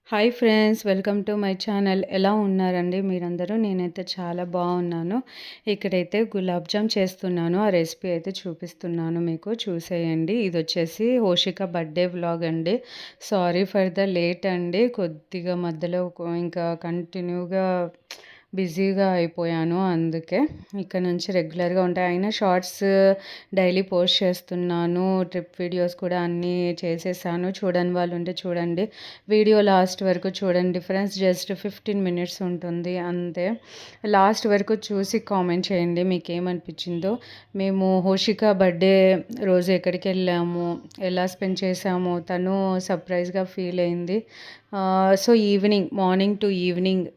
Hi friends, welcome to my channel. ఎలా ఉన్నారండి మీరందరూ? నేనైతే చాలా బాగున్నాను. ఇక్కడైతే గులాబ్ జామ్ చేస్తున్నాను. ఆ రెసిపీ అయితే చూపిస్తున్నాను, మీకు చూసేయండి. ఇది వచ్చేసి హోషిక బర్త్డే వ్లాగ్ అండి. సారీ ఫర్ ద లేట్ అండి. కొద్దిగా మధ్యలో ఇంకా కంటిన్యూగా బిజీగా అయిపోయాను. అందుకే ఇక్కడ నుంచి రెగ్యులర్గా ఉంటాయి. అయినా షార్ట్స్ డైలీ పోస్ట్ చేస్తున్నాను. ట్రిప్ వీడియోస్ కూడా అన్నీ చేసేసాను. చూడని వాళ్ళు ఉంటే చూడండి. వీడియో లాస్ట్ వరకు చూడండి ఫ్రెండ్స్. జస్ట్ 15 మినిట్స్ ఉంటుంది అంతే. లాస్ట్ వరకు చూసి కామెంట్ చేయండి మీకు ఏమనిపించిందో. మేము హోషిక బర్త్డే రోజు ఎక్కడికి వెళ్ళాము, ఎలా స్పెండ్ చేసాము, తను సర్ప్రైజ్గా ఫీల్ అయింది. సో మార్నింగ్ టు ఈవినింగ్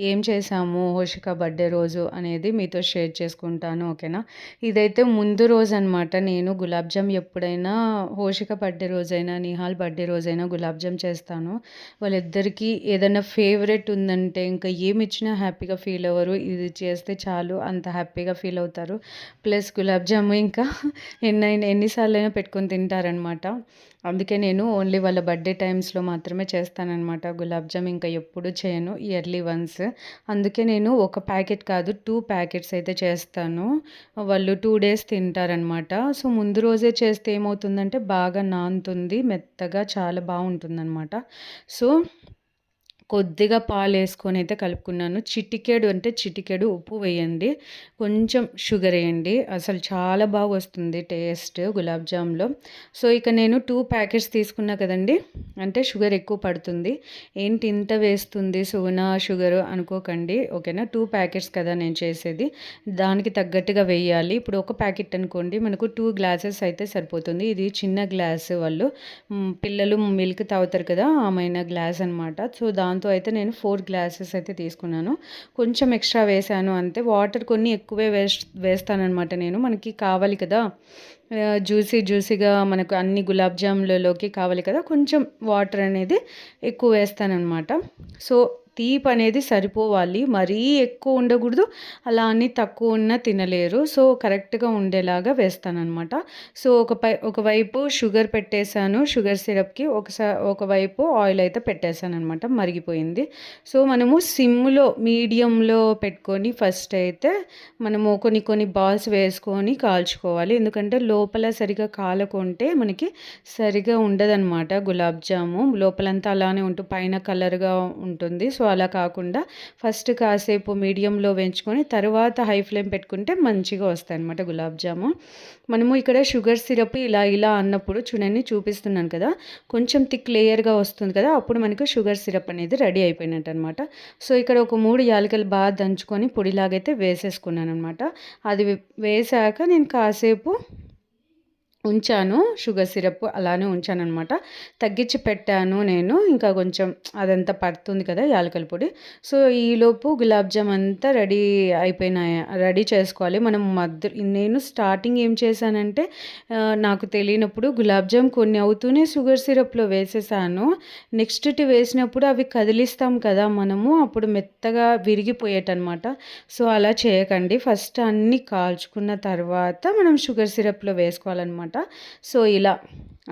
ఏం చేసాము హోషిక బర్త్డే రోజు అనేది మీతో షేర్ చేసుకుంటాను, ఓకేనా. ఇదైతే ముందు రోజు అనమాట. నేను గులాబ్ జామ్ ఎప్పుడైనా హోషిక బర్త్డే రోజైనా నిహాల్ బర్త్డే రోజైనా గులాబ్ జామ్ చేస్తాను. వాళ్ళిద్దరికీ ఏదైనా ఫేవరెట్ ఉందంటే ఇంకా ఏమి ఇచ్చినా హ్యాపీగా ఫీల్ అవ్వరు. ఇది చేస్తే చాలు అంత హ్యాపీగా ఫీల్ అవుతారు. ప్లస్ గులాబ్ జామ్ ఇంకా ఎన్నిసార్లు అయినా పెట్టుకొని తింటారనమాట. అందుకే నేను ఓన్లీ వాళ్ళ బర్త్డే టైమ్స్లో మాత్రమే చేస్తానన్నమాట గులాబ్ జామ్. ఇంకా ఎప్పుడు చేయను, ఇయర్లీ వన్స్. అందుకే నేను ఒక ప్యాకెట్ కాదు 2 ప్యాకెట్స్ అయితే చేస్తాను. వాళ్ళు 2 డేస్ తింటారనమాట. సో ముందు రోజే చేస్తే ఏమవుతుందంటే బాగా నానుతుంది, మెత్తగా చాలా బాగుంటుందన్నమాట. సో కొద్దిగా పాలు వేసుకొని అయితే కలుపుకున్నాను. చిటికెడు ఉప్పు వేయండి, కొంచెం షుగర్ వేయండి. అసలు చాలా బాగా వస్తుంది టేస్ట్ గులాబ్ జామ్లో. సో ఇక నేను 2 ప్యాకెట్స్ తీసుకున్నా కదండి, అంటే షుగర్ ఎక్కువ పడుతుంది. ఏంటి ఇంత వేస్తుంది సుగుణ షుగర్ అనుకోకండి, ఓకేనా. 2 ప్యాకెట్స్ కదా నేను చేసేది, దానికి తగ్గట్టుగా వేయాలి. ఇప్పుడు ఒక ప్యాకెట్ అనుకోండి, మనకు 2 గ్లాసెస్ అయితే సరిపోతుంది. ఇది చిన్న గ్లాస్, వాళ్ళు పిల్లలు మిల్క్ తాగుతారు కదా, ఆమెన గ్లాస్ అనమాట. సో దాంతో అయితే నేను 4 గ్లాసెస్ అయితే తీసుకున్నాను. కొంచెం ఎక్స్ట్రా వేసాను అంతే. వాటర్ కొన్ని ఎక్కువే వేస్తానన్నమాట నేను, మనకి కావాలి కదా జ్యూసీగా మనకు అన్ని గులాబ్ జామ్లలోకి కావాలి కదా, కొంచెం వాటర్ అనేది ఎక్కువ వేస్తానన్నమాట. సో తీపి అనేది సరిపోవాలి, మరీ ఎక్కువ ఉండకూడదు, అలా అని తక్కువ ఉన్నా తినలేరు. సో కరెక్ట్గా ఉండేలాగా వేస్తానన్నమాట. సో ఒకవైపు షుగర్ పెట్టేశాను, షుగర్ సిరప్కి ఒకవైపు ఆయిల్ అయితే పెట్టేశాను అనమాట, మరిగిపోయింది. సో మనము సిమ్లో మీడియంలో పెట్టుకొని ఫస్ట్ అయితే మనము కొన్ని బాల్స్ వేసుకొని కాల్చుకోవాలి. ఎందుకంటే లోపల సరిగా కాలకుంటే మనకి సరిగా ఉండదన్నమాట గులాబ్ జాము. లోపలంతా అలానే ఉంటుంది, పైన కలర్గా ఉంటుంది. సో అలా కాకుండా ఫస్ట్ కాసేపు మీడియంలో వేయించుకొని తర్వాత హై ఫ్లేమ్ పెట్టుకుంటే మంచిగా వస్తాయి అన్నమాట గులాబ్ జాము. మనము ఇక్కడ షుగర్ సిరప్ ఇలా అన్నప్పుడు చూడండి, చూపిస్తున్నాను కదా, కొంచెం థిక్ లేయర్గా వస్తుంది కదా, అప్పుడు మనకు షుగర్ సిరప్ అనేది రెడీ అయిపోయినట్టు అనమాట. సో ఇక్కడ ఒక 3 యాలకులు బాగా దంచుకొని పొడిలాగైతే వేసేసుకున్నాను అనమాట. అది వేసాక నేను కాసేపు ఉంచాను, షుగర్ సిరప్ అలానే ఉంచాను అనమాట. తగ్గించి పెట్టాను నేను, ఇంకా కొంచెం అదంతా పడుతుంది కదా యాలకల పొడి. సో ఈలోపు గులాబ్ జామ్ అంతా రెడీ చేసుకోవాలి మనం. నేను స్టార్టింగ్ ఏం చేశానంటే నాకు తెలియనప్పుడు గులాబ్ జామ్ కొన్ని అవుతూనే షుగర్ సిరప్లో వేసేసాను. నెక్స్ట్ వేసినప్పుడు అవి కదిలిస్తాం కదా మనము, అప్పుడు మెత్తగా విరిగిపోయేటనమాట. సో అలా చేయకండి, ఫస్ట్ అన్నీ కాల్చుకున్న తర్వాత మనం షుగర్ సిరప్లో వేసుకోవాలన్నమాట. సో ఇలా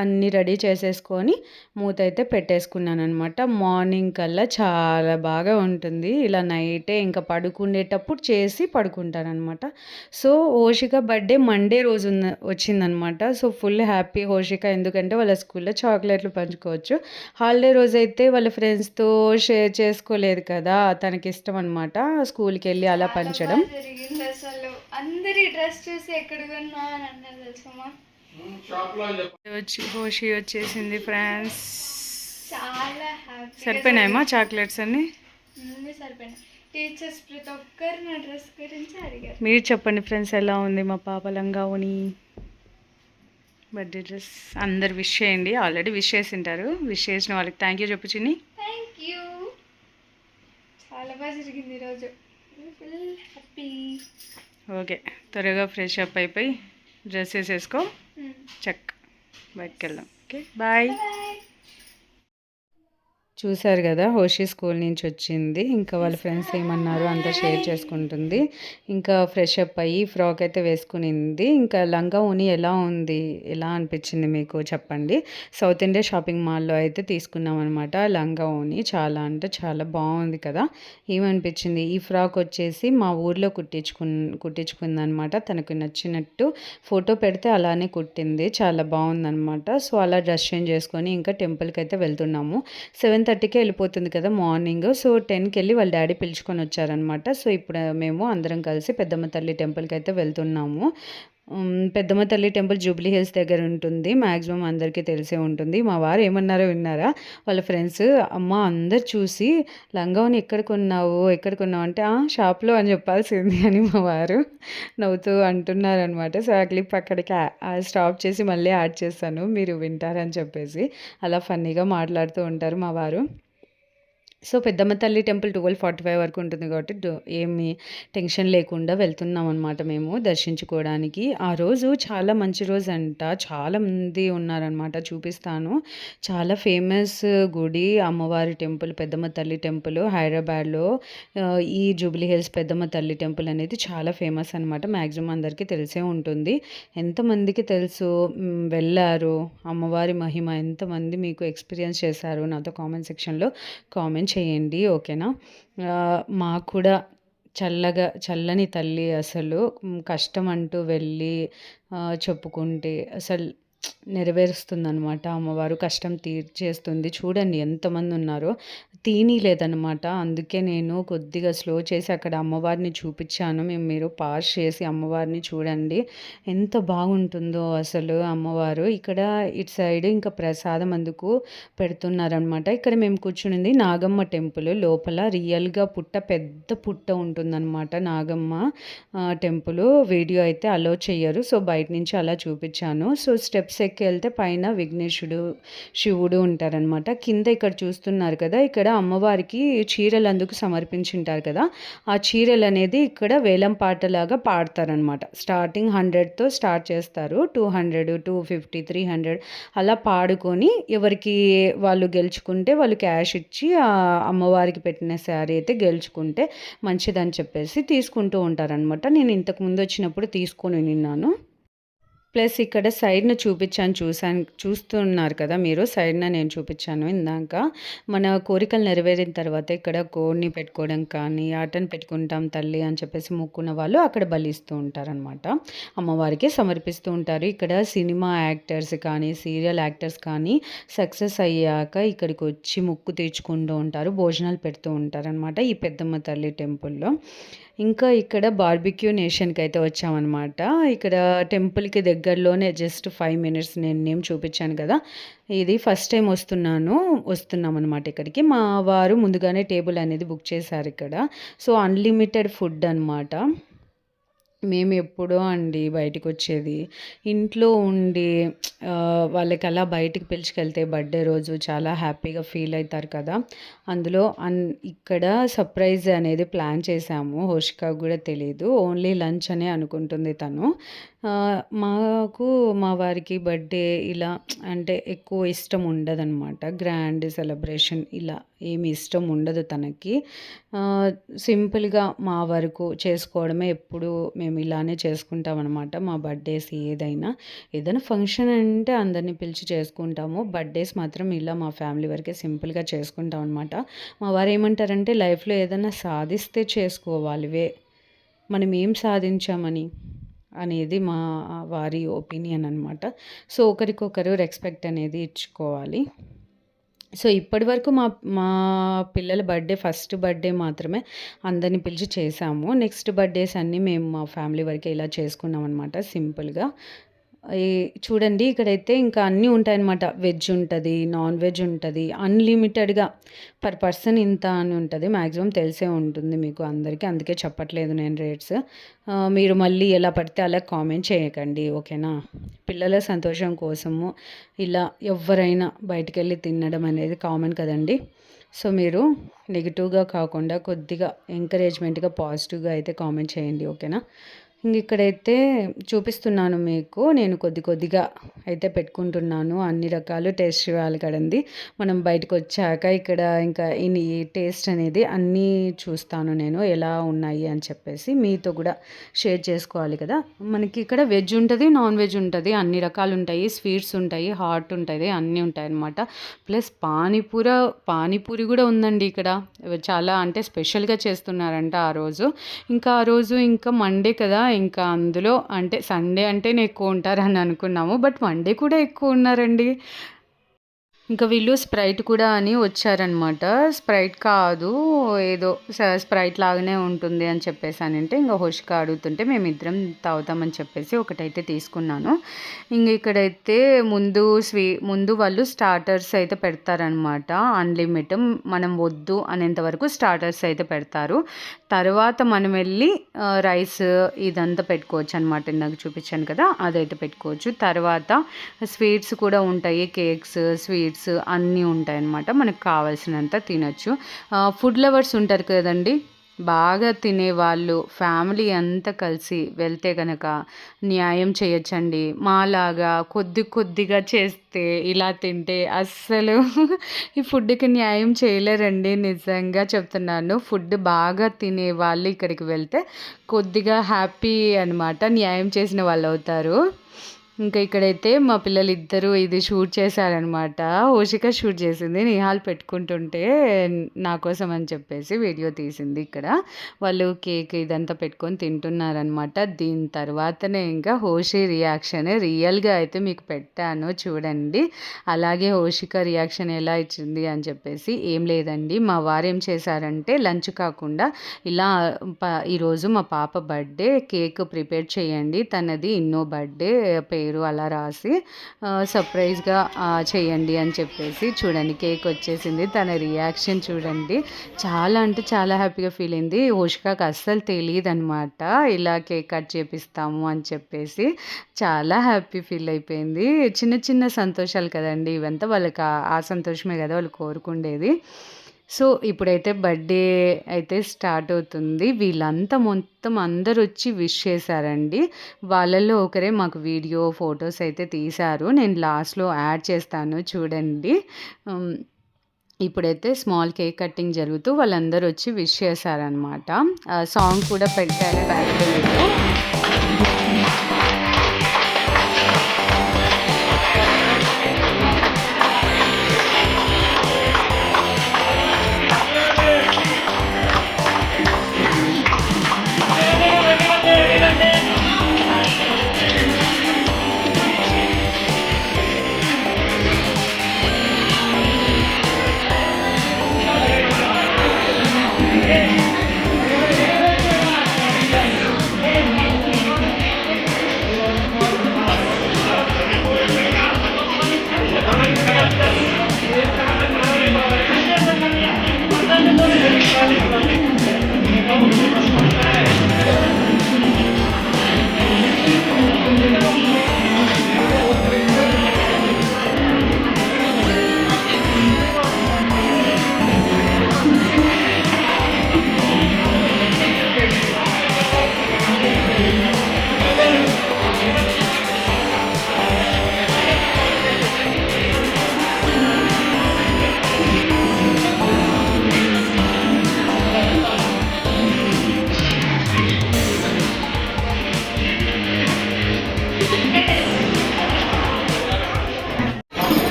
అన్నీ రెడీ చేసేసుకొని మూత అయితే పెట్టేసుకున్నాను అనమాట. మార్నింగ్ కల్లా చాలా బాగా ఉంటుంది. ఇలా నైటే ఇంకా పడుకునేటప్పుడు చేసి పడుకుంటారనమాట. సో హోషిక బర్త్డే మండే రోజు వచ్చిందనమాట. సో ఫుల్ హ్యాపీ హోషిక, ఎందుకంటే వాళ్ళ స్కూల్లో చాక్లెట్లు పంచుకోవచ్చు. హాలిడే రోజు అయితే వాళ్ళ ఫ్రెండ్స్తో షేర్ చేసుకోలేదు కదా, తనకి ఇష్టం అనమాట స్కూల్కి వెళ్ళి అలా పంచడం. అసలు అందరి డ్రెస్ చూసి ఎక్కడ కొన్నా అని అన్నారు తెలుసమ్మా. హోషి వచ్చేసింది ఫ్రెండ్స్. చాలా హ్యాపీ. సరిపోయినాయమ్మా చాక్లెట్స్ అన్ని? సరిపోయినాయి. టీచర్స్ ప్రతి ఒక్కరు నా డ్రెస్ గురించి అడిగారు. మీరు చెప్పండి ఫ్రెండ్స్, ఎలా ఉంది మా పాప లంగావుని బర్త్డే డ్రెస్? అందరు విష్ చేయండి, ఆల్రెడీ విష్ చేసింటారు. విష్ చేసిన వాళ్ళకి థ్యాంక్ యూ చెప్పు చిన్ని. Thank you. చాలా బాగా జరిగింది ఈరోజు, ఫుల్ హ్యాపీ. ఓకే, త్వరగా ఫ్రెష్ అప్ అయిపోయి డ్రెస్ వేసేసుకో, చెక్ బయటకు వెళ్దాం. Okay bye. చూసారు కదా! హోషి స్కూల్ నుంచి వచ్చింది. ఇంకా వాళ్ళ ఫ్రెండ్స్ ఏమన్నారో అంతా షేర్ చేసుకుంటుంది. ఇంకా ఫ్రెష్ అప్ అయ్యి ఫ్రాక్ అయితే వేసుకునింది. ఇంకా లంగా ఓణి ఎలా ఉంది? ఎలా అనిపించింది మీకు చెప్పండి. సౌత్ ఇండియా షాపింగ్ మాల్‌లో అయితే తీసుకున్నామనమాట లంగా ఓణి. చాలా అంటే చాలా బాగుంది కదా! ఏమనిపించింది? ఈ ఫ్రాక్ వచ్చేసి మా ఊర్లో కుట్టించుకుందనమాట. తనకు నచ్చినట్టు ఫోటో పెడితే అలానే కుట్టింది. చాలా బాగుందనమాట. సో, అలా డ్రెస్ చేంజ్ చేసుకొని ఇంకా టెంపుల్‌కి అయితే వెళ్తున్నాము. 7:30కే వెళ్ళిపోతుంది కదా మార్నింగ్. సో, 10కి వెళ్ళి వాళ్ళ డాడీ పిలుచుకొని వచ్చారనమాట. సో, ఇప్పుడు మేము అందరం కలిసి పెద్దమ్మ తల్లి టెంపుల్‌కి అయితే వెళ్తున్నాము. పెద్దమ్మ తల్లి టెంపుల్ జూబ్లీ హిల్స్ దగ్గర ఉంటుంది. మ్యాక్సిమం అందరికీ తెలిసే ఉంటుంది. మా వారు ఏమన్నారో విన్నారా? వాళ్ళ ఫ్రెండ్స్ అమ్మ అందరు చూసి లంగావోని ఎక్కడ కొన్నావు? ఎక్కడ కొన్నావు? అంటే షాప్‌లో అని చెప్పాల్సింది అని మా వారు నవ్వుతూ అంటున్నారనమాట. సో, ఆ క్లిప్ అక్కడికి స్టాప్ చేసి మళ్ళీ యాడ్ చేశాను. మీరు వింటారని చెప్పేసి. అలా ఫన్నీగా మాట్లాడుతూ ఉంటారు మా వారు. సో, పెద్దమ్మ తల్లి టెంపుల్ 12:45 వరకు ఉంటుంది కాబట్టి ఏమి టెన్షన్ లేకుండా వెళ్తున్నామనమాట మేము దర్శించుకోవడానికి. ఆ రోజు చాలా మంచి రోజంట. చాలామంది ఉన్నారనమాట. చూపిస్తాను. చాలా ఫేమస్ గుడి అమ్మవారి టెంపుల్ పెద్దమ్మ తల్లి టెంపుల్ హైదరాబాద్‌లో. ఈ జూబ్లీ హిల్స్ పెద్దమ్మ తల్లి టెంపుల్ అనేది చాలా ఫేమస్ అనమాట. మ్యాక్సిమం అందరికీ తెలిసే ఉంటుంది. ఎంతమందికి తెలుసు? వెళ్లారు? అమ్మవారి మహిమ ఎంతమంది మీకు ఎక్స్‌పీరియన్స్ చేశారు? నాతో కామెంట్ సెక్షన్‌లో కామెంట్ చేయండి. ఓకేనా? మాకు కూడా చల్లని తల్లి అసలు. కష్టం అంటూ వెళ్ళి చెప్పుకుంటే అసలు నెరవేరుస్తుందనమాట అమ్మవారు. కష్టం తీర్చేస్తుంది. చూడండి ఎంతమంది ఉన్నారో. తీనీలేదనమాట. అందుకే నేను కొద్దిగా స్లో చేసి అక్కడ అమ్మవారిని చూపించాను. మీరు పాజ్ చేసి అమ్మవారిని చూడండి. ఎంత బాగుంటుందో అసలు అమ్మవారు. ఇక్కడ ఇటు సైడ్ ఇంకా ప్రసాదం అందుకు పెడుతున్నారనమాట. ఇక్కడ మేము కూర్చునింది నాగమ్మ టెంపుల్ లోపల రియల్‌గా పెద్ద పుట్ట ఉంటుందనమాట నాగమ్మ టెంపుల్. వీడియో అయితే అలో చెయ్యరు. సో, బయట నుంచి అలా చూపించాను. సో, స్టెప్స్ ఎక్కి వెళ్తే పైన విఘ్నేశుడు, శివుడు ఉంటారనమాట. కింద ఇక్కడ చూస్తున్నారు కదా! ఇక్కడ అమ్మవారికి చీరలు అందుకు సమర్పించుంటారు కదా! ఆ చీరలు అనేది ఇక్కడ వేలం పాటలాగా పాడతారనమాట. స్టార్టింగ్ 100తో స్టార్ట్ చేస్తారు. 200, 250, 300 అలా పాడుకొని ఎవరికి వాళ్ళు గెలుచుకుంటే వాళ్ళు క్యాష్ ఇచ్చి అమ్మవారికి పెట్టిన శారీ అయితే గెలుచుకుంటే మంచిదని చెప్పేసి తీసుకుంటూ ఉంటారనమాట. నేను ఇంతకుముందు వచ్చినప్పుడు తీసుకొని నిన్నాను. ప్లస్ ఇక్కడ సైడ్‌న చూస్తున్నారు కదా మీరు. సైడ్‌న నేను చూపించాను ఇందాక. మన కోరికలు నెరవేరిన తర్వాత ఇక్కడ కోడిని పెట్టుకోవడం కానీ, యాటను పెట్టుకుంటాం తల్లి అని చెప్పేసి మొక్కున్న వాళ్ళు అక్కడ బలిస్తూ ఉంటారనమాట. అమ్మవారికి సమర్పిస్తూ ఉంటారు. ఇక్కడ సినిమా యాక్టర్స్ కానీ, సీరియల్ యాక్టర్స్ కానీ సక్సెస్ అయ్యాక ఇక్కడికి వచ్చి మొక్కు తీర్చుకుంటూ ఉంటారు. భోజనాలు పెడుతూ ఉంటారనమాట ఈ పెద్దమ్మ తల్లి టెంపుల్‌లో. ఇంకా ఇక్కడ బార్బిక్యూ నేషన్‌కి అయితే వచ్చామనమాట. ఇక్కడ టెంపుల్‌కి దగ్గరలోనే జస్ట్ 5 మినిట్స్ నేనేం చూపించాను కదా! ఇది ఫస్ట్ టైం వస్తున్నామనమాట ఇక్కడికి. మా వారు ముందుగానే టేబుల్ అనేది బుక్ చేశారు ఇక్కడ. సో, అన్‌లిమిటెడ్ ఫుడ్ అనమాట. మేము ఎప్పుడో అండి బయటికొచ్చేది. ఇంట్లో ఉండి వాళ్ళకి అలా బయటికి పిలుచుకెళ్తే బర్త్‌డే రోజు చాలా హ్యాపీగా ఫీల్ అయితారు కదా! అందులో ఇక్కడ సర్ప్రైజ్ అనేది ప్లాన్ చేశాము. హోషికాకు కూడా తెలీదు. ఓన్లీ లంచ్ అనే అనుకుంటుంది తను. మాకు మా వారికి బర్త్‌డే ఇలా అంటే ఎక్కువ ఇష్టం ఉండదనమాట. గ్రాండ్ సెలబ్రేషన్ ఇలా ఏమి ఇష్టం ఉండదు తనకి. సింపుల్‌గా మా వరకు చేసుకోవడమే ఎప్పుడు మేము ఇలానే చేసుకుంటామనమాట. మా బర్త్‌డేస్ ఏదైనా ఫంక్షన్ అంటే అందరిని పిలిచి చేసుకుంటాము. బర్త్‌డేస్ మాత్రం ఇలా మా ఫ్యామిలీ వరకే సింపుల్‌గా చేసుకుంటాం అనమాట. మా వారు ఏమంటారంటే లైఫ్‌లో ఏదైనా సాధిస్తే చేసుకోవాలి. మనం ఏం సాధించామని అనేది మా వారి ఒపీనియన్ అనమాట. సో, ఒకరికొకరు రెస్పెక్ట్ అనేది ఇచ్చుకోవాలి. సో, ఇప్పటివరకు మా మా పిల్లల ఫస్ట్ బర్త్‌డే మాత్రమే అందరిని పిలిచి చేశాము. నెక్స్ట్ బర్త్‌డేస్ అన్నీ మేము మా ఫ్యామిలీ వరకే ఇలా చేసుకున్నామనమాట సింపుల్‌గా. ఈ చూడండి ఇక్కడైతే ఇంకా అన్నీ ఉంటాయన్నమాట. వెజ్ ఉంటది, నాన్ వెజ్ ఉంటది. అన్‌లిమిటెడ్‌గా పర్ పర్సన్ ఇంత అని ఉంటది. మాక్సిమం తెలిసే ఉంటుంది మీకు అందరికీ. అందుకే చెప్పట్లేదు నేను రేట్స్. మీరు మళ్ళీ ఎలా పడితే అలా కామెంట్ చేయకండి. ఓకేనా? పిల్లల సంతోషం కోసము ఇలా ఎవ్వరైనా బయటికెళ్ళి తినడం అనేది కామన్ కదండీ! సో, మీరు నెగెటివ్‌గా కాకుండా కొద్దిగా ఎంకరేజ్‌మెంట్‌గా, పాజిటివ్‌గా అయితే కామెంట్ చేయండి. ఓకేనా? ఇక్కడైతే చూపిస్తున్నాను మీకు. నేను కొద్దిగా అయితే పెట్టుకుంటున్నాను. అన్ని రకాలు టేస్ట్ చేయాలి కదండీ! మనం బయటకొచ్చాక ఇక్కడ ఇంకా ఈ టేస్ట్ అనేది అన్నీ చూస్తాను నేను. ఎలా ఉన్నాయి అని చెప్పేసి మీతో కూడా షేర్ చేసుకోవాలి కదా! మనకి ఇక్కడ వెజ్ ఉంటది, నాన్ వెజ్ ఉంటది. అన్ని రకాలుంటాయి. స్వీట్స్ ఉంటాయి, హాట్ ఉంటది, అన్నీ ఉంటాయన్నమాట. ప్లస్ పానీపూరి కూడా ఉందండి ఇక్కడ. చాలా అంటే స్పెషల్‌గా చేస్తున్నారంట ఆ రోజు. ఇంకా ఆ రోజు ఇంకా మండే కదా! ఇంకా అందులో అంటే సండే అంటేనే ఎక్కువ ఉంటారని అనుకున్నాము. బట్ మండే కూడా ఎక్కువ ఉన్నారండి. ఇంకా వీళ్ళు స్ప్రైట్ కూడా అని వచ్చారనమాట. స్ప్రైట్ కాదు, ఏదో స్ప్రైట్ లాగానే ఉంటుంది అని చెప్పేసానంటే, ఇంక హోషిక అడుగుతుంటే మేమిద్దరం తాగుతామని చెప్పేసి ఒకటైతే తీసుకున్నాను. ఇక్కడైతే ముందు వాళ్ళు స్టార్టర్స్ అయితే పెడతారనమాట. అన్‌లిమిట్ మనం వద్దు అనేంత వరకు స్టార్టర్స్ అయితే పెడతారు. తర్వాత మనం వెళ్ళి రైస్ ఇదంతా పెట్టుకోవచ్చనమాట. ఇందాక చూపించాను కదా! అదైతే పెట్టుకోవచ్చు. తర్వాత స్వీట్స్ కూడా ఉంటాయి. కేక్స్, స్వీట్స్ అన్నీ ఉంటాయన్నమాట. మనకు కావాల్సినంత తినొచ్చు. ఫుడ్ లవర్స్ ఉంటారు కదండీ! బాగా తినేవాళ్ళు ఫ్యామిలీ అంతా కలిసి వెళ్తే గనక న్యాయం చేయొచ్చండి. మాలాగా కొద్దిగా చేస్తే ఇలా తింటే అస్సలు ఈ ఫుడ్‌కి న్యాయం చేయలేరండి. నిజంగా చెప్తున్నాను. ఫుడ్ బాగా తినేవాళ్ళు ఇక్కడికి వెళ్తే కొద్దిగా హ్యాపీ అనమాట. న్యాయం చేసిన వాళ్ళవుతారు. ఇంకా ఇక్కడైతే మా పిల్లలిద్దరూ ఇది షూట్ చేశారనమాట. హోషిక షూట్ చేసింది. నిహాల్ పెట్టుకుంటుంటే నా కోసం అని చెప్పేసి వీడియో తీసింది ఇక్కడ. వాళ్ళు కేక్ ఇదంతా పెట్టుకొని తింటున్నారనమాట. దీని తర్వాతనే ఇంకా హోషి రియాక్షన్ రియల్‌గా అయితే మీకు పెట్టాను చూడండి. అలాగే హోషిక రియాక్షన్ ఎలా ఇచ్చింది అని చెప్పేసి. ఏం లేదండి, మా వారేం చేశారంటే లంచ్ కాకుండా ఇలా ఈరోజు మా పాప బర్త్‌డే, కేక్ ప్రిపేర్ చేయండి, తనది ఇన్నో బర్త్‌డే పేరు అలా రాసి సర్ప్రైజ్‌గా చేయండి అని చెప్పేసి. చూడండి కేక్ వచ్చేసింది. తన రియాక్షన్ చూడండి. చాలా అంటే చాలా హ్యాపీగా ఫీల్ అయింది. హోషికకి అస్సలు తెలీదనమాట ఇలా కేక్ కట్ చేపిస్తాము అని చెప్పేసి. చాలా హ్యాపీ ఫీల్ అయిపోయింది. చిన్న సంతోషాలు కదండీ ఇవంతా. వాళ్ళకి ఆ సంతోషమే కదా వాళ్ళు కోరుకుండేది. సో ఇప్పుడైతే బర్త్‌డే అయితే స్టార్ట్ అవుతుంది. వీళ్ళంతా మొత్తం అందరూ వచ్చి విష్ చేశారండి. వాళ్ళల్లో ఒకరే మాకు వీడియో, ఫొటోస్ అయితే తీశారు. నేను లాస్ట్‌లో యాడ్ చేస్తాను చూడండి. ఇప్పుడైతే స్మాల్ కేక్ కటింగ్ జరుగుతూ వాళ్ళందరూ వచ్చి విష్ చేశారనమాట. సాంగ్ కూడా పెట్టారు బ్యాక్‌గ్రౌండ్‌లో.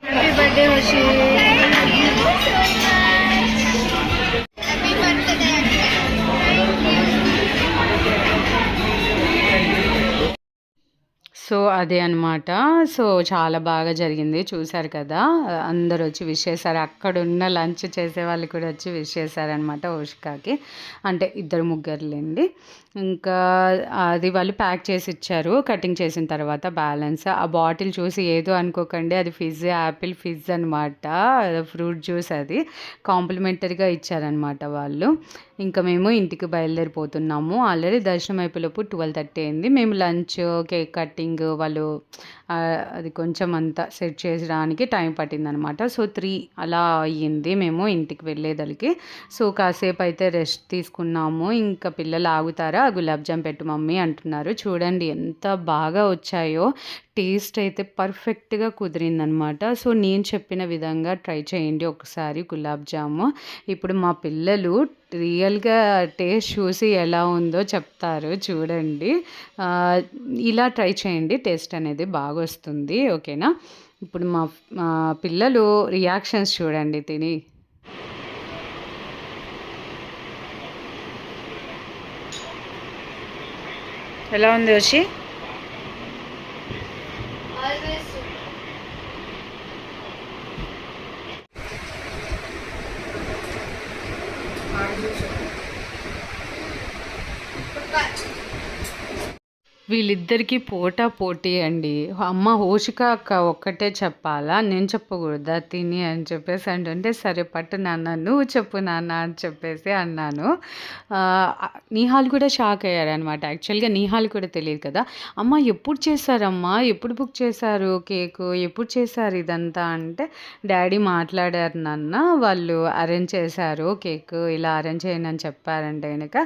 Happy birthday హోషి. సో అదే అనమాట. సో చాలా బాగా జరిగింది. చూశారు కదా! అందరూ వచ్చి విష్ చేశారు. అక్కడున్న లంచ్ చేసేవాళ్ళు కూడా వచ్చి విష్ చేశారనమాట హోషికాకి. అంటే ఇద్దరు ముగ్గురులేండి. ఇంకా అది వాళ్ళు ప్యాక్ చేసి ఇచ్చారు కటింగ్ చేసిన తర్వాత బ్యాలెన్స్. ఆ బాటిల్ చూసి ఏదో అనుకోకండి, అది యాపిల్ ఫిజ్ అనమాట. ఫ్రూట్ జ్యూస్ అది. కాంప్లిమెంటరీగా ఇచ్చారనమాట వాళ్ళు. ఇంకా మేము ఇంటికి బయలుదేరిపోతున్నాము. ఆల్రెడీ దర్శనం అయిపోయేలోపు 12:30 అయింది. మేము లంచ్, కేక్ కటింగ్ వాళ్ళు అది కొంచెం అంతా సెట్ చేయడానికి టైం పట్టిందనమాట. సో 3 అలా అయ్యింది మేము ఇంటికి వెళ్ళేదలికి. సో కాసేపు అయితే రెస్ట్ తీసుకున్నాము. ఇంకా పిల్లలు ఆగుతారా గులాబ్ జామ్ పెట్టు మమ్మీ అంటున్నారు. చూడండి ఎంత బాగా వచ్చాయో, టేస్ట్ అయితే పర్ఫెక్ట్గా కుదిరిందనమాట. సో నేను చెప్పిన విధంగా ట్రై చేయండి ఒకసారి గులాబ్ జాము. ఇప్పుడు మా పిల్లలు రియల్గా టేస్ట్ చూసి ఎలా ఉందో చెప్తారు చూడండి. ఇలా ట్రై చేయండి, టేస్ట్ అనేది బాగా వస్తుంది. ఓకేనా. ఇప్పుడు మా మా పిల్లలు రియాక్షన్స్ చూడండి తిని. ఎలా ఉంది వచ్చి? ఆల్వేస్ వీళ్ళిద్దరికీ పోటీ అండి. అమ్మ హోషిక అక్క ఒక్కటే చెప్పాలా, నేను చెప్పకూడదా తిని అని చెప్పేసి అంటుంటే, సరే పట్టు నాన్న నువ్వు చెప్పు నాన్న అని చెప్పేసి అన్నాను. నిహాల్ కూడా షాక్ అయ్యారనమాట. యాక్చువల్గా నిహాల్ కూడా తెలియదు కదా. అమ్మ ఎప్పుడు చేశారమ్మా, ఎప్పుడు బుక్ చేశారు కేకు, ఎప్పుడు చేశారు ఇదంతా అంటే, డాడీ మాట్లాడారు నాన్న, వాళ్ళు అరేంజ్ చేశారు కేక్, ఇలా అరేంజ్ చేయండి అని చెప్పారంటే కనుక.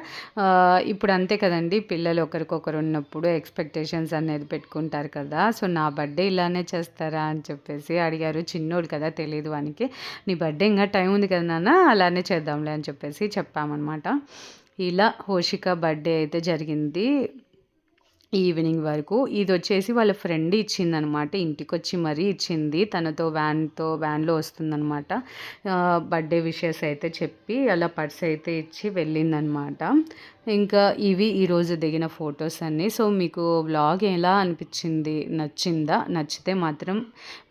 ఇప్పుడు అంతే కదండి, పిల్లలు ఒకరికొకరు ఉన్నప్పుడు ఎక్స్పెక్టేషన్స్ అనేది పెట్టుకుంటారు కదా. సో నా బర్త్డే ఇలానే చేస్తారా అని చెప్పేసి అడిగారు. చిన్నోడు కదా తెలియదు వానికి. నీ బర్త్డే ఇంకా టైం ఉంది కదా నాన్న, అలానే చేద్దాంలే అని చెప్పేసి చెప్పామన్నమాట. ఇలా హోషిక బర్త్డే అయితే జరిగింది ఈవినింగ్ వరకు. ఇది వచ్చేసి వాళ్ళ ఫ్రెండ్ ఇచ్చిందనమాట, ఇంటికి వచ్చి మరీ ఇచ్చింది. తనతో వ్యాన్లో వస్తుందనమాట. బర్త్డే విషెస్ అయితే చెప్పి అలా పర్స్ అయితే ఇచ్చి వెళ్ళిందనమాట. ఇంకా ఇవి ఈరోజు దిగిన ఫొటోస్ అన్నీ. సో మీకు వ్లాగ్ ఎలా అనిపించింది, నచ్చిందా? నచ్చితే మాత్రం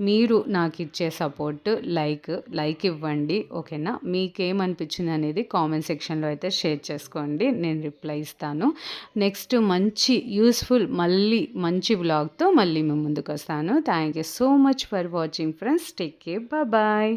మీరు నాకు ఇచ్చే సపోర్ట్ లైక్ ఇవ్వండి. ఓకేనా. మీకేమనిపించింది అనేది కామెంట్ సెక్షన్లో అయితే షేర్ చేసుకోండి, నేను రిప్లై ఇస్తాను. నెక్స్ట్ మంచి యూస్ఫుల్ మంచి వ్లాగ్తో మళ్ళీ మేము ముందుకు వస్తాను. Thank you so much for watching friends. Take care, bye.